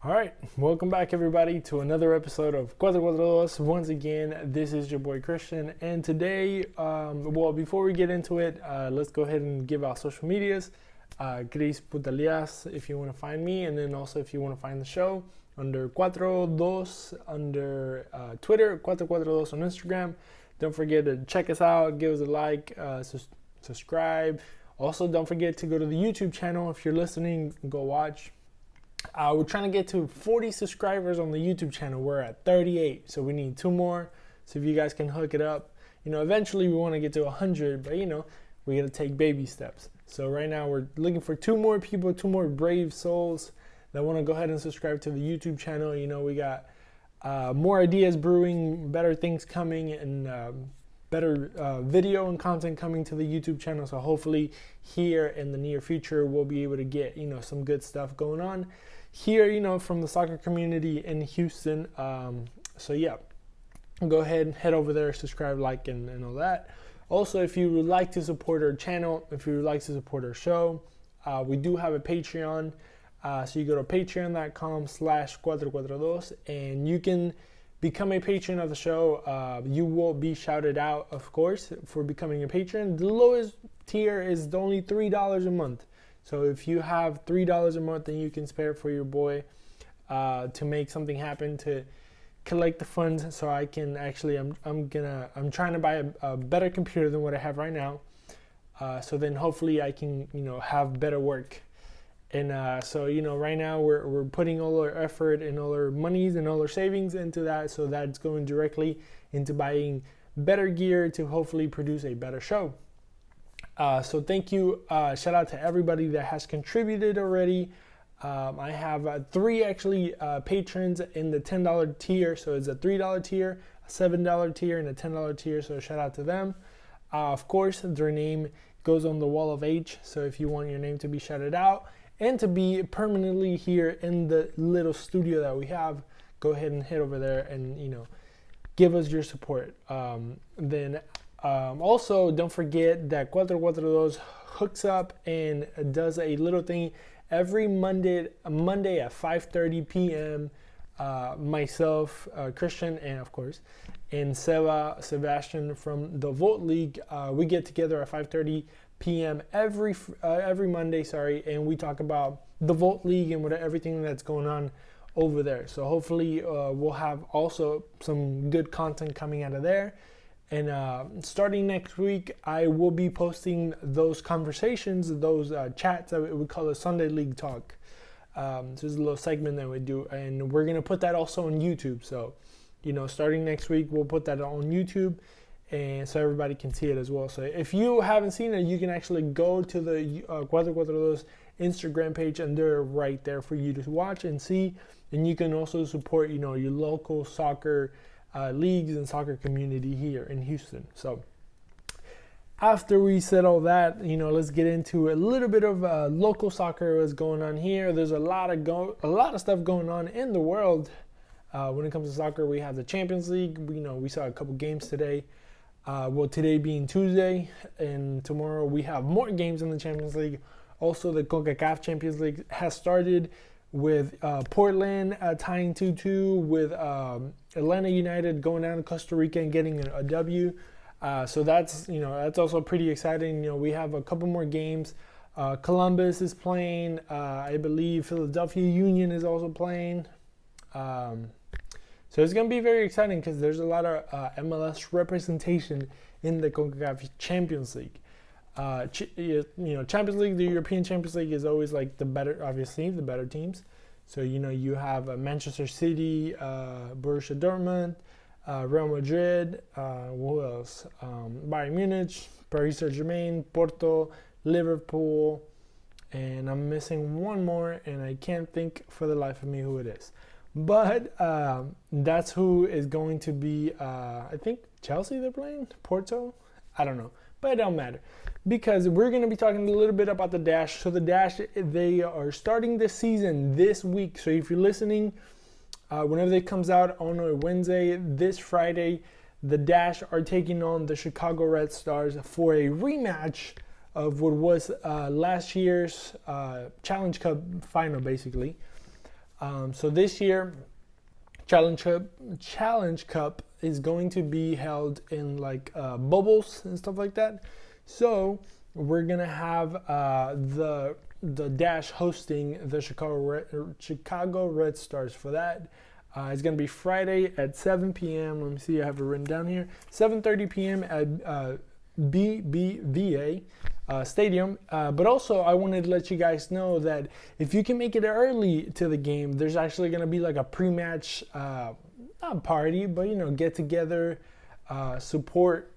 All right, welcome back everybody to another episode of QuattroQuattroDos. Once again, this is your boy Cristian, and today, before we get into it, let's go ahead and give out social medias. Cris Putalias, if you want to find me, and then also if you want to find the show under QuattroDos under Twitter, QuattroQuattroDos on Instagram. Don't forget to check us out, give us a like, subscribe. Also, don't forget to go to the YouTube channel. If you're listening, go watch. We're trying to get to 40 subscribers on the YouTube channel. We're at 38, so we need 2 more. So if you guys can hook it up, eventually we want to get to 100, but we got to take baby steps. So right now we're looking for 2 more people, 2 more brave souls that want to go ahead and subscribe to the YouTube channel. We got more ideas brewing, better things coming, and better video and content coming to the YouTube channel. So hopefully here in the near future, we'll be able to get, some good stuff going on here, from the soccer community in Houston. So yeah, go ahead and head over there, subscribe, like, and all that. Also, if you would like to support our channel, if you would like to support our show, we do have a Patreon. So you go to patreon.com/QuattroQuattroDos and you can become a patron of the show. You will be shouted out, of course, for becoming a patron. The lowest tier is only $3 a month. So if you have $3 a month, then you can spare for your boy to make something happen, to collect the funds. So I can actually, I'm trying to buy a better computer than what I have right now. So then hopefully I can, have better work. And so, right now we're putting all our effort and all our monies and all our savings into that. So that's going directly into buying better gear to hopefully produce a better show. So thank you. Shout out to everybody that has contributed already. I have 3 actually patrons in the $10 tier. So it's a $3 tier, a $7 tier, and a $10 tier. So shout out to them. Of course, their name goes on the wall of H. So if you want your name to be shouted out and to be permanently here in the little studio that we have, go ahead and head over there and, give us your support. Also, don't forget that QuattroQuattroDos hooks up and does a little thing every Monday at 5:30 p.m. Myself, Cristian, and of course, and Sebastian from the Vote League, we get together at 5:30 p.m. every Monday, and we talk about the Vote League and everything that's going on over there. So hopefully we'll have also some good content coming out of there. And starting next week, I will be posting those conversations, those chats that we call a Sunday League Talk. So there's a little segment that we do, and we're gonna put that also on YouTube. So, starting next week, we'll put that on YouTube, and so everybody can see it as well. So if you haven't seen it, you can actually go to the QuattroQuattroDos Instagram page, and they're right there for you to watch and see. And you can also support, your local soccer leagues and soccer community here in Houston. So after we said all that, let's get into a little bit of local soccer. What's going on here? There's a lot of stuff going on in the world when it comes to soccer. We have the Champions League. We saw a couple games today. Today being Tuesday, and tomorrow we have more games in the Champions League. Also, the CONCACAF Champions League has started with Portland tying 2-2, with Atlanta United going down to Costa Rica and getting a W. So that's also pretty exciting. We have a couple more games. Columbus is playing. I believe Philadelphia Union is also playing. So it's going to be very exciting because there's a lot of MLS representation in the CONCACAF Champions League. Champions League, the European Champions League is always like the better teams. So, you have Manchester City, Borussia Dortmund, Real Madrid, who else? Bayern Munich, Paris Saint-Germain, Porto, Liverpool, and I'm missing one more, and I can't think for the life of me who it is. But that's who is going to be, I think Chelsea they're playing, Porto, I don't know, but it don't matter. Because we're going to be talking a little bit about the Dash. So the Dash, they are starting this season this week. So if you're listening, whenever it comes out on a Wednesday, this Friday, the Dash are taking on the Chicago Red Stars for a rematch of what was last year's Challenge Cup final, basically. So this year, Challenge Cup is going to be held in like bubbles and stuff like that. So we're gonna have the Dash hosting the Chicago Red Stars for that. It's gonna be Friday at 7 p.m. Let me see, I have it written down here. 7:30 p.m. at AVEVA Stadium. But also, I wanted to let you guys know that if you can make it early to the game, there's actually gonna be like a pre-match, not party, but get together, support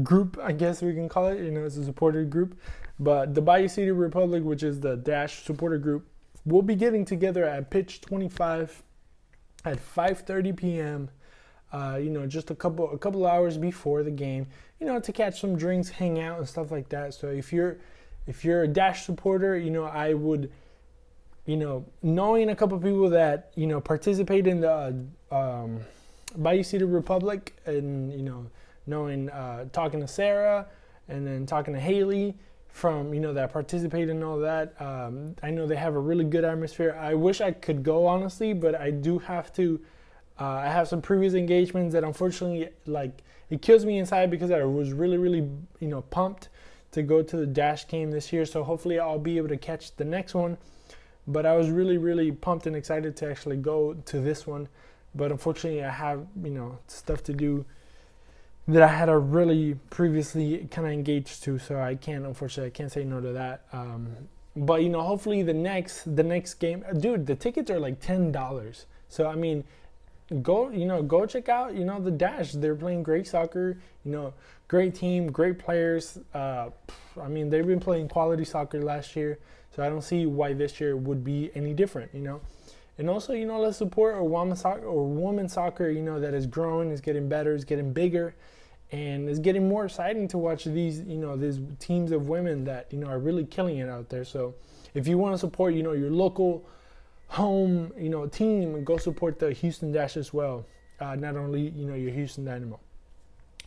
group, I guess we can call it. It's a supporter group. But the Bayou City Republic, which is the Dash supporter group, will be getting together at pitch 25 at 5:30 p.m. Just a couple hours before the game, to catch some drinks, hang out, and stuff like that. So if you're a Dash supporter, I would, knowing a couple people that participate in the Bayou City Republic, and knowing talking to Sarah, and then talking to Haley from that participate in all that. I know they have a really good atmosphere. I wish I could go, honestly, but I do have to. I have some previous engagements that unfortunately, it kills me inside, because I was really, really, pumped to go to the Dash game this year. So hopefully I'll be able to catch the next one. But I was really, really pumped and excited to actually go to this one. But unfortunately, I have, stuff to do that I had really previously kind of engaged to. So I can't say no to that. But hopefully the next game, dude, the tickets are like $10. So I mean, go check out, the Dash. They're playing great soccer, great team, great players. They've been playing quality soccer last year, so I don't see why this year would be any different, And also, let's support our women's soccer, that is growing, is getting better, is getting bigger, and is getting more exciting to watch these teams of women that, are really killing it out there. So if you want to support, your local home, team, go support the Houston Dash as well. Not only, your Houston Dynamo.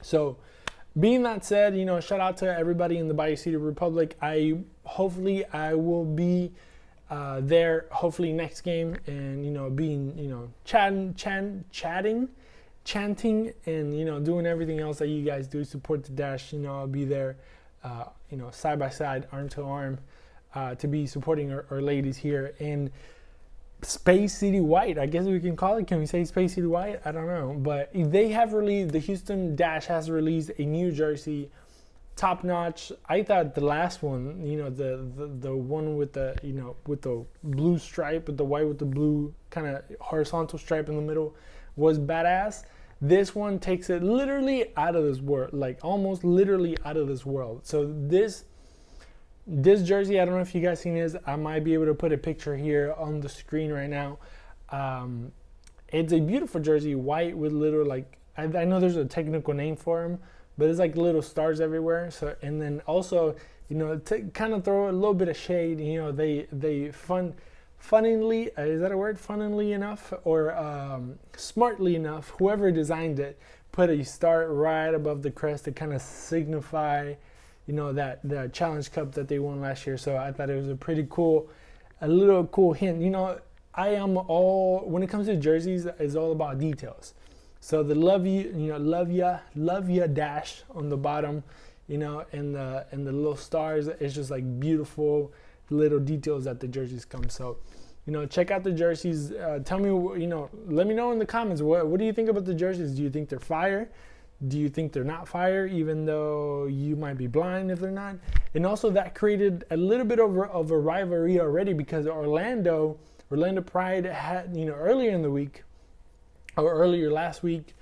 So, being that said, shout out to everybody in the Bayou City Republic. Hopefully I will be there. Hopefully next game, and being chanting, and doing everything else that you guys do. Support the Dash. I'll be there. Side by side, arm to arm, to be supporting our ladies here in Space City White, I guess we can call it. Can we say Space City White? I don't know. But the Houston Dash has released a new jersey, top notch. I thought the last one, the one with the with the blue stripe, with the white with the blue kind of horizontal stripe in the middle, was badass. This one takes it literally out of this world, like almost literally out of this world. So this jersey, I don't know if you guys seen this. I might be able to put a picture here on the screen right now. It's a beautiful jersey, white with little I know there's a technical name for them, but it's like little stars everywhere. So, and then also, to kind of throw a little bit of shade, they funnily, is that a word? Funnily enough, or smartly enough, whoever designed it put a star right above the crest to kind of signify that the Challenge Cup that they won last year. So I thought it was a little cool hint. I am when it comes to jerseys, it's all about details. So the love ya dash on the bottom, and the little stars, it's just like beautiful little details that the jerseys come. So, check out the jerseys. Tell me, let me know in the comments, what do you think about the jerseys? Do you think they're fire? Do you think they're not fire, even though you might be blind if they're not? And also that created a little bit of a rivalry already, because Orlando Pride had, earlier in the week, or earlier last week,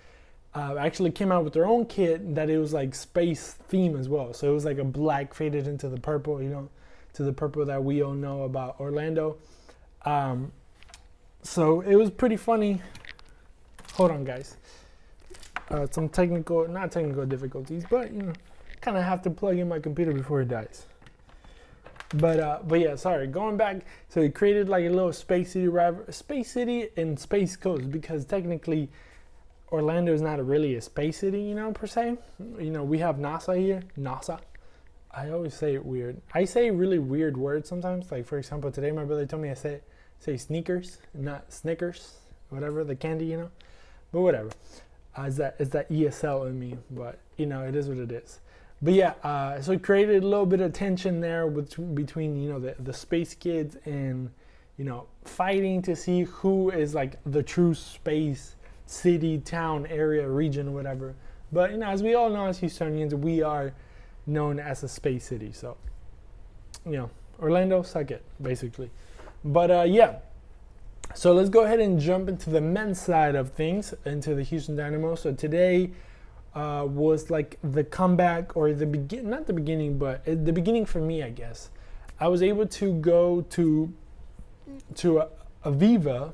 actually came out with their own kit that it was like space theme as well. So it was like a black faded into the purple, to the purple that we all know about Orlando. So it was pretty funny. Hold on, guys. Some not technical difficulties, but kind of have to plug in my computer before it dies. But yeah, sorry. Going back, so he created like a little Space City and Space Coast, because technically Orlando is not really a space city, per se. We have NASA here. NASA. I always say it weird. I say really weird words sometimes. Like, for example, today my brother told me I said say sneakers, not Snickers, whatever, the candy, you know. But whatever. It's that ESL in me, but you know, it is what it is. But yeah, so it created a little bit of tension there between you know the space kids and you know fighting to see who is like the true space city, town, area, region, whatever. But you know, as we all know, as Houstonians, we are known as a space city. So you know, Orlando, suck it, basically. But yeah. So let's go ahead and jump into the men's side of things, into the Houston Dynamo. So today was like the comeback, or not the beginning, but the beginning for me, I guess. I was able to go to AVEVA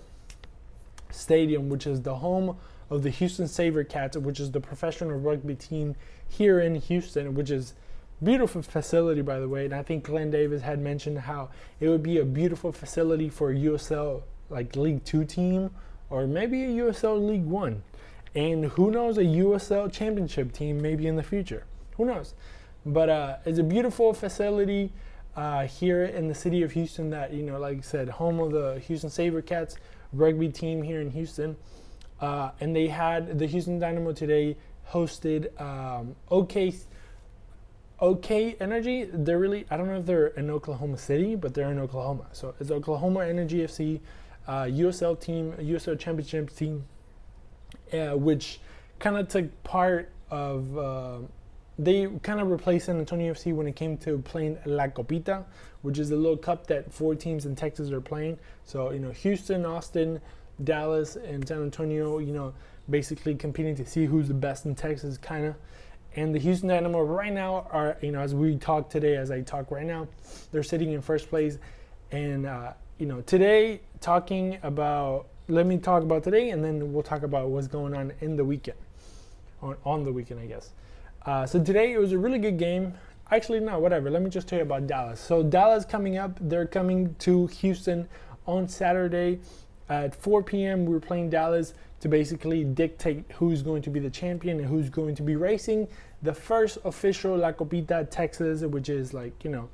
Stadium, which is the home of the Houston Sabercats, which is the professional rugby team here in Houston, which is beautiful facility, by the way. And I think Glenn Davis had mentioned how it would be a beautiful facility for a USL like League 2 team, or maybe a USL League 1. And who knows, a USL championship team maybe in the future. Who knows? But it's a beautiful facility here in the city of Houston that, you know, like I said, home of the Houston Sabercats rugby team here in Houston. And they had the Houston Dynamo today hosted OK Energy. They're really, I don't know if they're in Oklahoma City, but they're in Oklahoma. So it's Oklahoma Energy FC, USL team, USL championship team, which kind of took part of, they kind of replaced San Antonio FC when it came to playing La Copita, which is a little cup that 4 teams in Texas are playing. So, you know, Houston, Austin, Dallas, and San Antonio, you know, basically competing to see who's the best in Texas, kind of. And the Houston Dynamo right now are, you know, as we talk today, as I talk right now, they're sitting in first place. And, you know, today, let me talk about today, and then we'll talk about what's going on in the weekend, on the weekend, I guess. So today, it was a really good game. Actually, no, whatever. Let me just tell you about Dallas. So Dallas coming up, they're coming to Houston on Saturday at 4 p.m. We're playing Dallas to basically dictate who's going to be the champion and who's going to be racing the first official La Copita Texas, which is like, you know,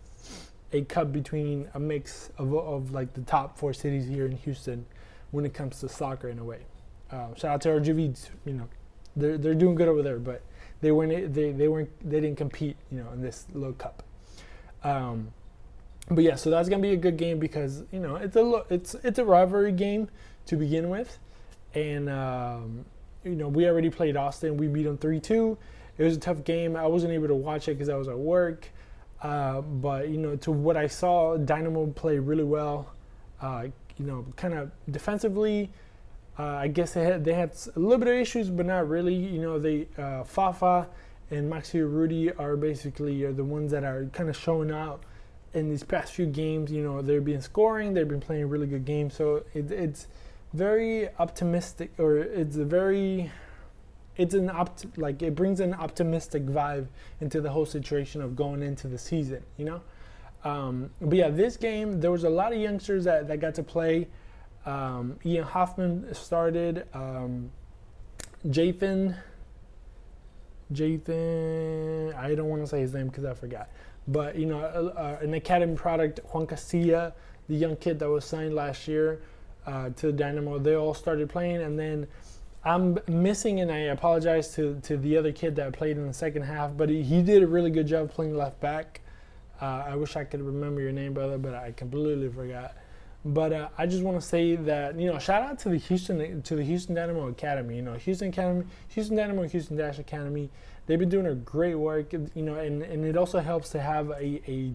a cup between a mix of like the top 4 cities here in Houston when it comes to soccer in a way. Shout out to our RGVs, you know, they're doing good over there, but they didn't compete, you know, in this little cup. But yeah, so that's gonna be a good game because, you know, it's a rivalry game to begin with. And, you know, we already played Austin. We beat them 3-2. It was a tough game. I wasn't able to watch it because I was at work. But, you know, to what I saw, Dynamo play really well. You know, kind of defensively, I guess they had a little bit of issues, but not really. You know, Fafa and Maxi Rudy are the ones that are kind of showing out in these past few games. You know, they've been scoring. They've been playing really good games. So it's very optimistic, or it brings an optimistic vibe into the whole situation of going into the season, you know. But yeah, this game, there was a lot of youngsters that got to play. Ian Hoffman started. Jathan, I don't want to say his name because I forgot. But, you know, an academy product, Juan Castilla, the young kid that was signed last year to the Dynamo, they all started playing. And then I'm missing, and I apologize to the other kid that played in the second half, but he did a really good job playing left back. I wish I could remember your name, brother, but I completely forgot. But I just want to say that, you know, shout out to the Houston Dynamo Academy. You know, Houston Dynamo, Houston Dash Academy. They've been doing a great work. You know, and it also helps to have a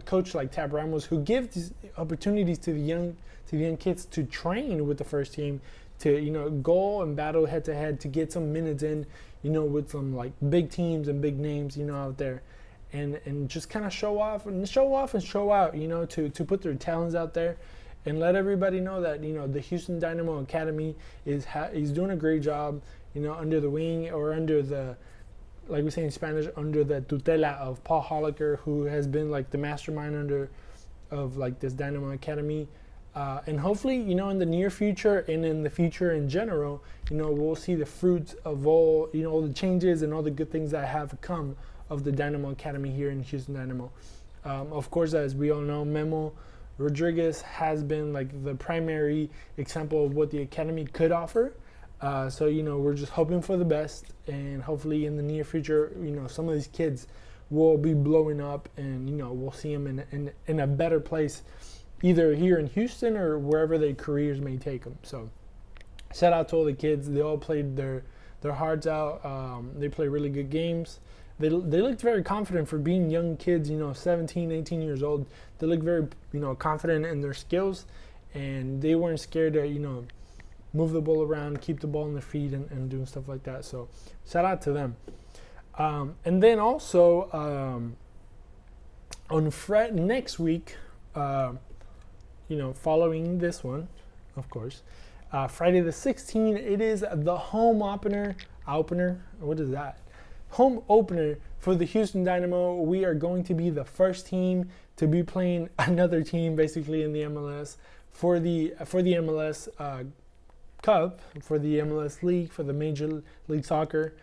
coach like Tab Ramos who gives these opportunities to the young kids to train with the first team, to, you know, go and battle head to head to get some minutes in, you know, with some like big teams and big names, you know, out there. And just kind of show off and show out, you know, to put their talents out there and let everybody know that, you know, the Houston Dynamo Academy is doing a great job, you know, under the wing, or under the, like we say in Spanish, under the tutela of Paul Holliker, who has been like the mastermind of like this Dynamo Academy. And hopefully, you know, in the near future and in the future in general, you know, we'll see the fruits of all, you know, all the changes and all the good things that have come of the Dynamo Academy here in Houston Dynamo. Of course, as we all know, Memo Rodriguez has been like the primary example of what the academy could offer. So, we're just hoping for the best, and hopefully in the near future, some of these kids will be blowing up, and, we'll see them in a better place, either here in Houston or wherever their careers may take them. So shout out to all the kids. They all played their hearts out. They play really good games. They looked very confident for being young kids, 17, 18 years old. They looked very, confident in their skills, and they weren't scared to, move the ball around, keep the ball on their feet, and doing stuff like that. So shout out to them. And then also on next week, following this one, of course, Friday the 16th, it is the home opener. What is that? Home opener for the Houston Dynamo. We are going to be the first team to be playing another team, basically in the MLS for the MLS Cup, for the MLS League, for the Major League Soccer.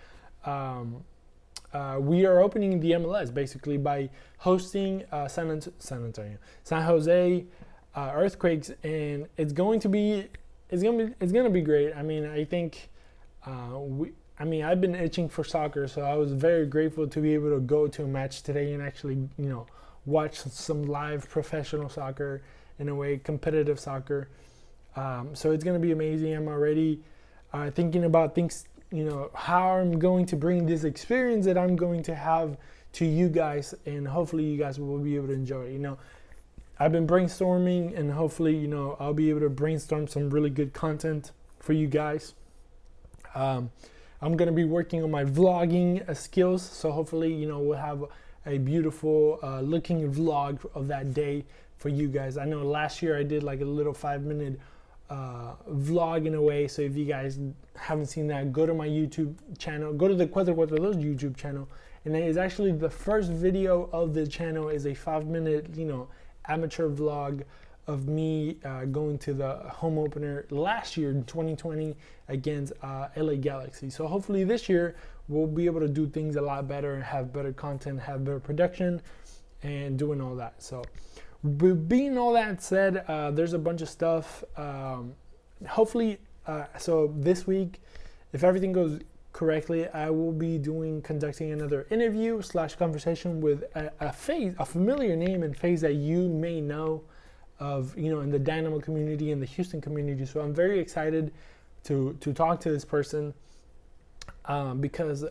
We are opening the MLS basically by hosting San Jose Earthquakes, and it's gonna be great. I mean, I think I've been itching for soccer, so I was very grateful to be able to go to a match today and actually, watch some live professional soccer, in a way, competitive soccer. So it's going to be amazing. I'm already thinking about things, how I'm going to bring this experience that I'm going to have to you guys, and hopefully you guys will be able to enjoy it. I've been brainstorming, and hopefully, I'll be able to brainstorm some really good content for you guys. I'm going to be working on my vlogging skills, so hopefully, we'll have a beautiful looking vlog of that day for you guys. I know last year I did like a little 5-minute vlog in a way, so if you guys haven't seen that, go to my YouTube channel, go to the QuattroQuattroDos YouTube channel, and it is actually the first video of the channel is a 5-minute, amateur vlog of me going to the home opener last year in 2020 against LA Galaxy. So hopefully this year we'll be able to do things a lot better, have better content, have better production, and doing all that. So being all that said, there's a bunch of stuff. Hopefully, so this week, if everything goes correctly, I will be conducting another interview / conversation with a familiar name and face that you may know of, in the Dynamo community and the Houston community. So I'm very excited to talk to this person because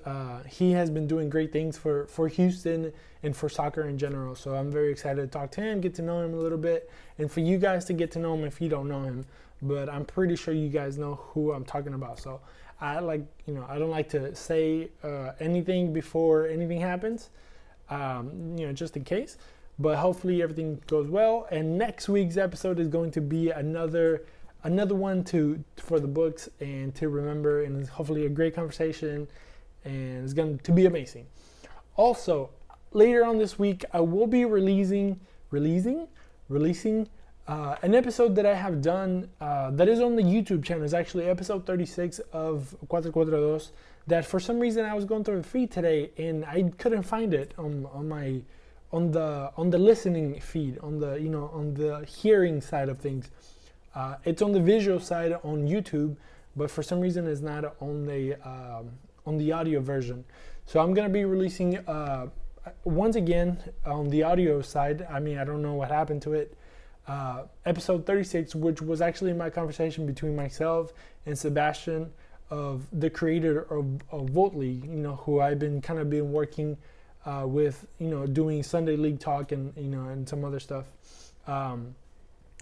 he has been doing great things for Houston and for soccer in general. So I'm very excited to talk to him, get to know him a little bit, and for you guys to get to know him if you don't know him. But I'm pretty sure you guys know who I'm talking about. So I don't like to say anything before anything happens, just in case. But hopefully everything goes well. And next week's episode is going to be another one for the books and to remember, and it's hopefully a great conversation, and it's going to be amazing. Also, later on this week, I will be releasing an episode that I have done that is on the YouTube channel. It's actually episode 36 of QuattroQuattroDos. That for some reason I was going through the feed today and I couldn't find it on the listening feed, on the hearing side of things. It's on the visual side on YouTube, but for some reason it's not on the audio version. So I'm gonna be releasing once again on the audio side. I don't know what happened to it. Episode 36, which was actually my conversation between myself and Sebastian, of the creator of Vote League, who I've been working with, doing Sunday League Talk and some other stuff.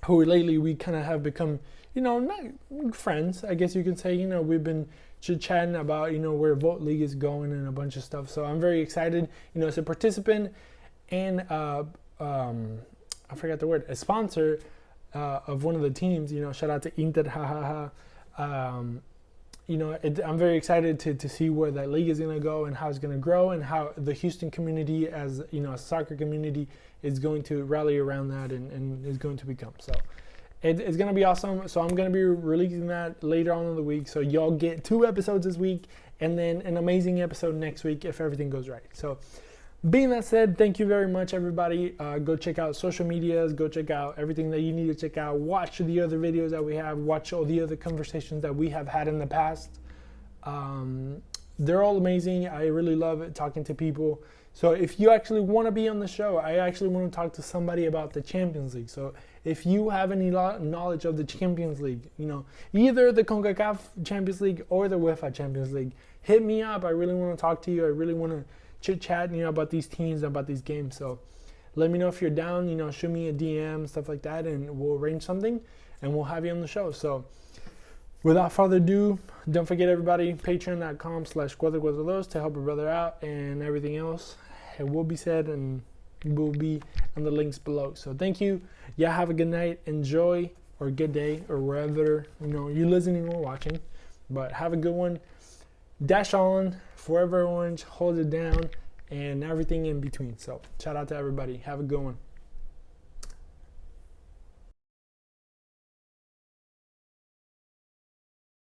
Who lately we kind of have become, not friends, I guess you can say. We've been chit-chatting about, where Vote League is going and a bunch of stuff. So I'm very excited, as a participant and I forgot the word, a sponsor of one of the teams. Shout out to Inter, I'm very excited to see where that league is going to go and how it's going to grow, and how the Houston community, as a soccer community, is going to rally around that and is going to become. So it's going to be awesome. So I'm going to be releasing that later on in the week. So y'all get 2 episodes this week and then an amazing episode next week if everything goes right. So being that said, thank you very much, everybody. Go check out social medias. Go check out everything that you need to check out. Watch the other videos that we have. Watch all the other conversations that we have had in the past. They're all amazing. I really love it, talking to people. So if you actually want to be on the show, I actually want to talk to somebody about the Champions League. So if you have any knowledge of the Champions League, you know, either the CONCACAF Champions League or the UEFA Champions League, hit me up. I really want to talk to you. I really want to chit chat, you know, about these teams, about these games. So let me know if you're down, you know, shoot me a DM, stuff like that, and we'll arrange something and we'll have you on the show. So without further ado, don't forget, everybody, patreon.com/QuattroQuattroDos to help a brother out, and everything else, it will be said and will be on the links below. So thank you. Yeah, have a good night. Enjoy, or good day, or wherever, you know, you're listening or watching. But have a good one. Dash on, forever orange, hold it down, and everything in between. So shout out to everybody. Have a good one.